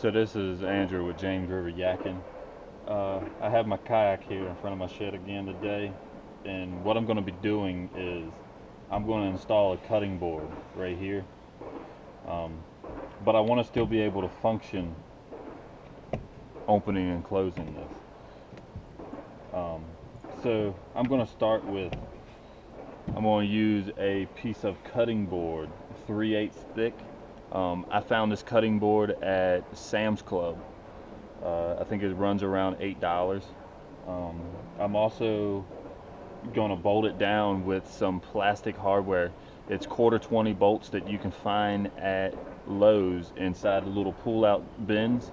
So this is Andrew with James River Yakking. I have my kayak here in front of my shed again today, and what I'm going to be doing is I'm going to install a cutting board right here, but I want to still be able to function opening and closing this. So I'm going to start with, I'm going to use a piece of cutting board 3/8 thick. I found this cutting board at Sam's Club. I think it runs around $8. I'm also going to bolt it down with some plastic hardware. It's 1/4 bolts that you can find at Lowe's inside the little pull-out bins.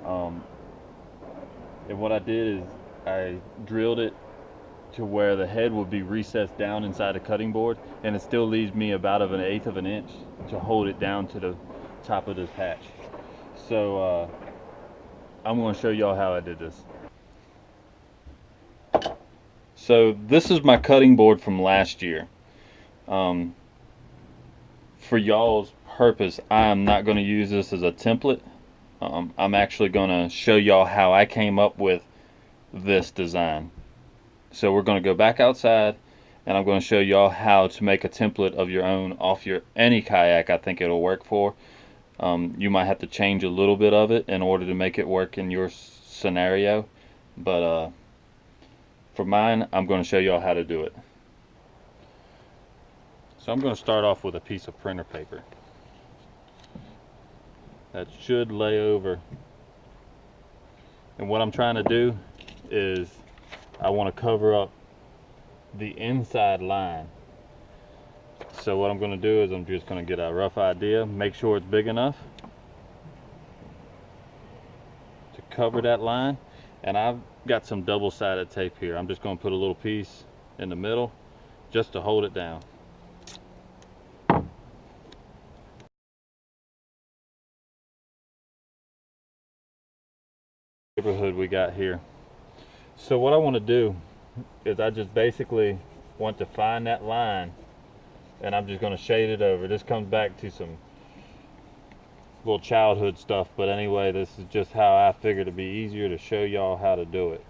And what I did is I drilled it to where the head would be recessed down inside the cutting board, and it still leaves me about 1/8 of an inch to hold it down to the top of this hatch. So I'm going to show y'all how I did this. So this is my cutting board from last year. For y'all's purpose, I'm not going to use this as a template. I'm actually going to show y'all how I came up with this design. So we're going to go back outside, and I'm going to show y'all how to make a template of your own off your any kayak. I think it'll work for. You might have to change a little bit of it in order to make it work in your scenario, but for mine, I'm going to show y'all how to do it. So I'm going to start off with a piece of printer paper that should lay over, and what I'm trying to do is I want to cover up the inside line. So what I'm going to do is I'm just going to get a rough idea, make sure it's big enough to cover that line, and I've got some double-sided tape here. I'm just going to put a little piece in the middle just to hold it down. Neighborhood we got here. So what I want to do is I just basically want to find that line, and I'm just going to shade it over. This comes back to some little childhood stuff, but anyway, this is just how I figured it'd be easier to show y'all how to do it.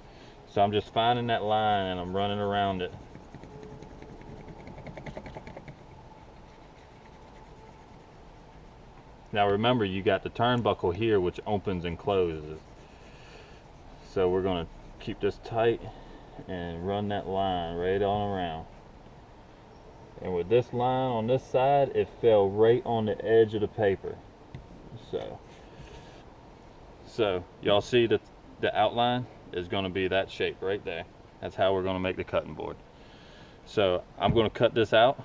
So I'm just finding that line and I'm running around it. Now remember, you got the turnbuckle here which opens and closes. So we're going to keep this tight and run that line right on around. And with this line on this side, it fell right on the edge of the paper. So y'all see that the outline is going to be that shape right there. That's how we're going to make the cutting board. So I'm going to cut this out,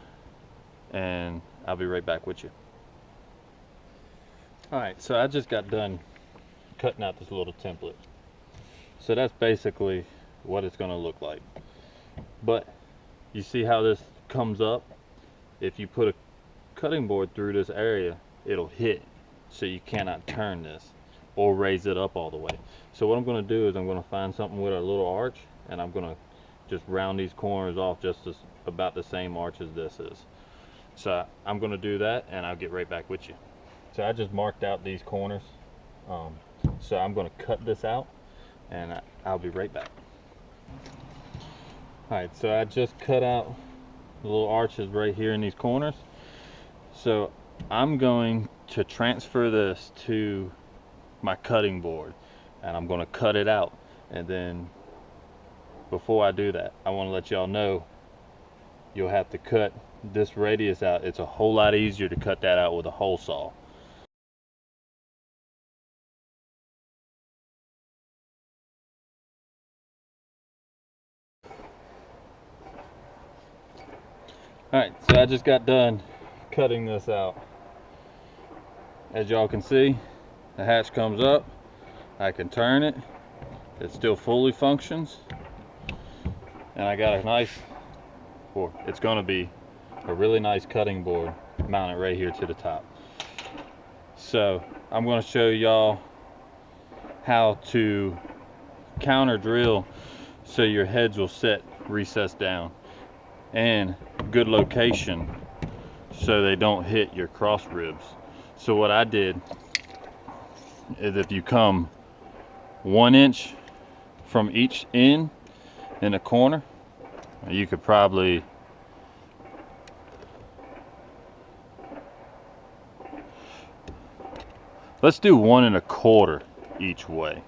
and I'll be right back with you. Alright, so I just got done cutting out this little template. So that's basically what it's going to look like. But you see how this comes up? If you put a cutting board through this area, it'll hit, so you cannot turn this or raise it up all the way. So what I'm going to do is I'm going to find something with a little arch, and I'm going to just round these corners off just as about the same arch as this is. So I'm going to do that, and I'll get right back with you. So I just marked out these corners, so I'm going to cut this out, and I'll be right back. Alright, so I just cut out the little arches right here in these corners. So I'm going to transfer this to my cutting board, and I'm going to cut it out. And then before I do that, I want to let y'all know you'll have to cut this radius out. It's a whole lot easier to cut that out with a hole saw. Alright, so I just got done cutting this out. As y'all can see, the hatch comes up. I can turn it. It still fully functions. And I got a nice, or it's going to be a really nice cutting board mounted right here to the top. So I'm going to show y'all how to counter drill so your heads will set recessed down, and good location so they don't hit your cross ribs. So what I did is if you come 1 inch from each end in the corner, you could probably, let's do 1 1/4 each way.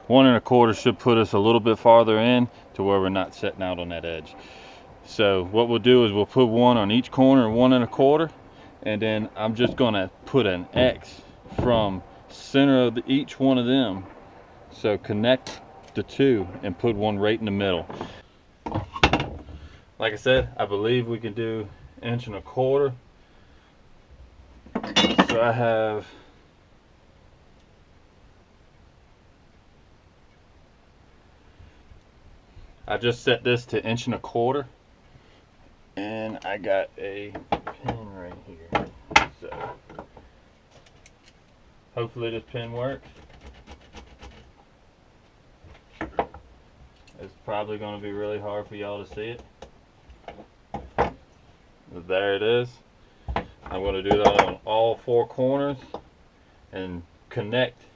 1 1/4 should put us a little bit farther in to where we're not setting out on that edge. So what we'll do is we'll put 1 on each corner, 1 1/4, and then I'm just gonna put an X from center of each one of them. So connect the two and put one right in the middle. Like I said, I believe we can do 1 1/4. So I just set this to 1 1/4, and I got a pin right here. So hopefully this pin works. It's probably going to be really hard for y'all to see it. But there it is. I'm going to do that on all 4 corners and connect,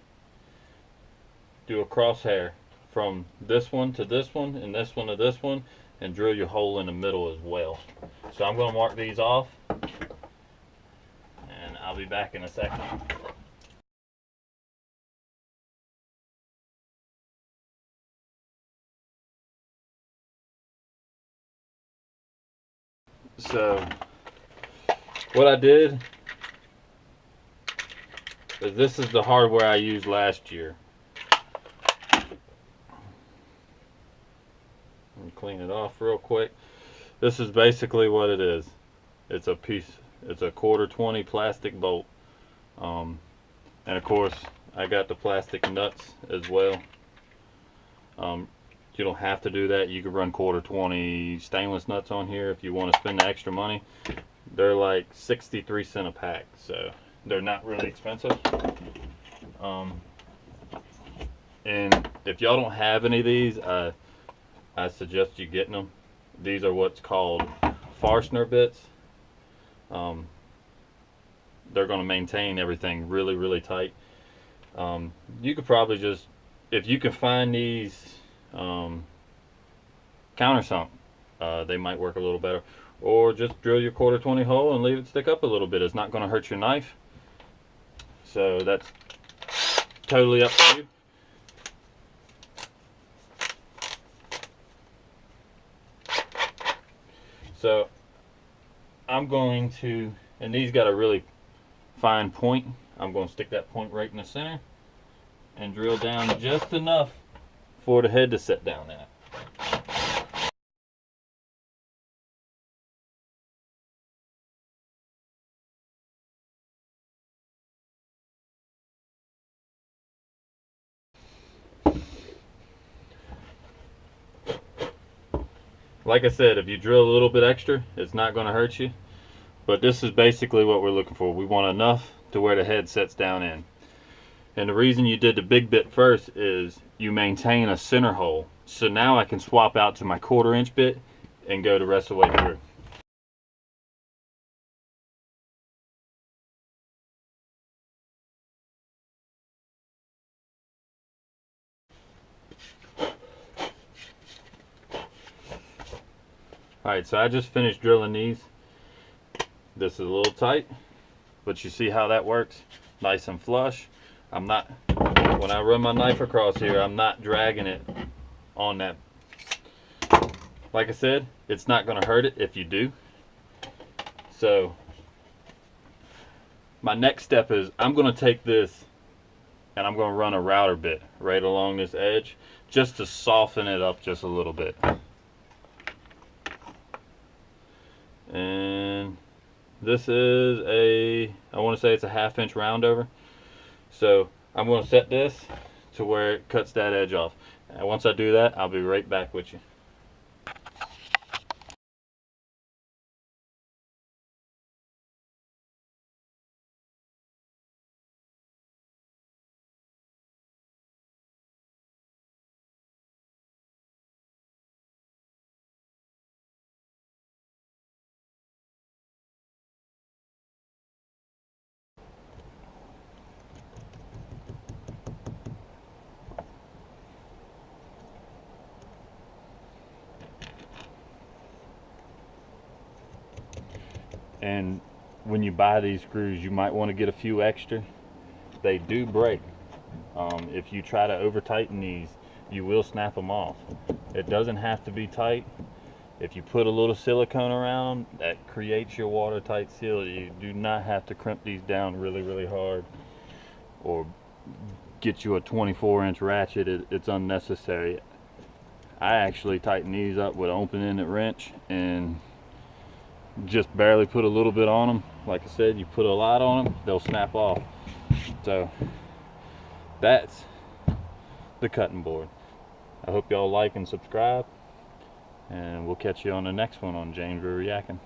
do a crosshair from this one to this one and this one to this one, and drill your hole in the middle as well. So I'm going to mark these off, and I'll be back in a second. So what I did is, this is the hardware I used last year. Let me clean it off real quick. This is basically what it is. It's a 1/4 plastic bolt. And of course I got the plastic nuts as well. You don't have to do that. You could run 1/4 stainless nuts on here if you want to spend the extra money. They're like 63 cents a pack, so they're not really expensive. And if y'all don't have any of these, I suggest you getting them. These are what's called forstner bits. They're going to maintain everything really, really tight. You could probably just, if you can find these countersunk, they might work a little better. Or just drill your 1/4 hole and leave it stick up a little bit. It's not going to hurt your knife. So that's totally up to you. So I'm going to, and these got a really fine point, I'm going to stick that point right in the center and drill down just enough for the head to set down at. Like I said, if you drill a little bit extra, it's not going to hurt you. But this is basically what we're looking for. We want enough to where the head sets down in. And the reason you did the big bit first is you maintain a center hole. So now I can swap out to my 1/4 inch bit and go the rest of the way through. Alright, so I just finished drilling these. This is a little tight, but you see how that works? Nice and flush. I'm not, when I run my knife across here, I'm not dragging it on that. Like I said, it's not going to hurt it if you do. So my next step is, I'm going to take this and I'm going to run a router bit right along this edge just to soften it up just a little bit. And this is a, I want to say it's a 1/2 inch round over. So I'm going to set this to where it cuts that edge off. And once I do that, I'll be right back with you. And when you buy these screws, you might want to get a few extra. They do break. If you try to over tighten these, you will snap them off. It doesn't have to be tight. If you put a little silicone around, that creates your watertight seal. You do not have to crimp these down really hard or get you a 24-inch ratchet. It's unnecessary. I actually tighten these up with an open-ended wrench and just barely put a little bit on them. Like I said, you put a lot on them, they'll snap off. So that's the cutting board. I hope y'all like and subscribe, and we'll catch you on the next one on James River Yakking.